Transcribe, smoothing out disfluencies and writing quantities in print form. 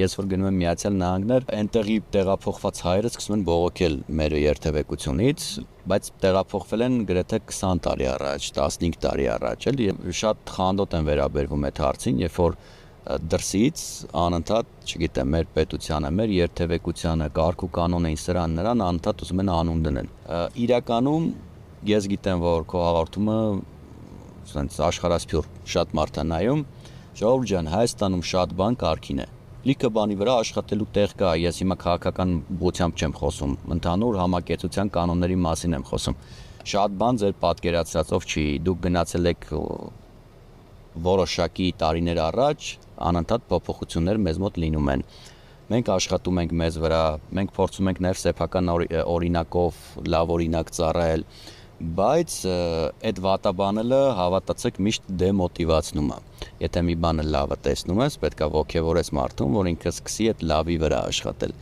Ես որ գնում եմ Միացյալ Նահանգներ, այնտեղի տեղափոխված հայերը սկսում են բողոքել մեր երթևեկությունից, բայց տեղափոխվել են գրեթե 20 տարի առաջ, 15 տարի առաջ, էլի շատ խանդոտ են վերաբերվում այդ հարցին, երբ որ դրսից անընդհատ, չգիտեմ, մեր պետությանը, մեր երթևեկությանը, կարգ ու կանոն էին սրան նրան անընդհատ ուզում են անուն դնել։ Իրականում ես գիտեմ, որ քո հաղորդումը ասենց աշխարհասփյուռ շատ մարդ է նայում, ժողովուրդ ջան, Հայաստանում շատ բան կարգին է։ Լիքը բանի վրա աշխատելու տեղ կա, ես հիմա քաղաքական ուղղությամբ չեմ խոսում, ընդհանուր համակեցության կանոնների մասին եմ խոսում։ Շատ բան ձեր պատկերացրածով չի, դուք գնացել եք որոշակի տարիներ առաջ, անընդհատ փոփոխություններ մեզ մոտ լինում են։ Մենք աշխատում ենք մեզ վրա, մենք փորձում ենք ներսեփական օրինակով լավ օրինակ ծառայել, բայց այդ վատաբանելը հավատացեք միշտ դեմոտիվացնում է։ Եթե մի բանը լավը տեսնում ես, պետք է ոգևորես մարդուն, որ ինքը սկսի այդ լավի վրա աշխատել։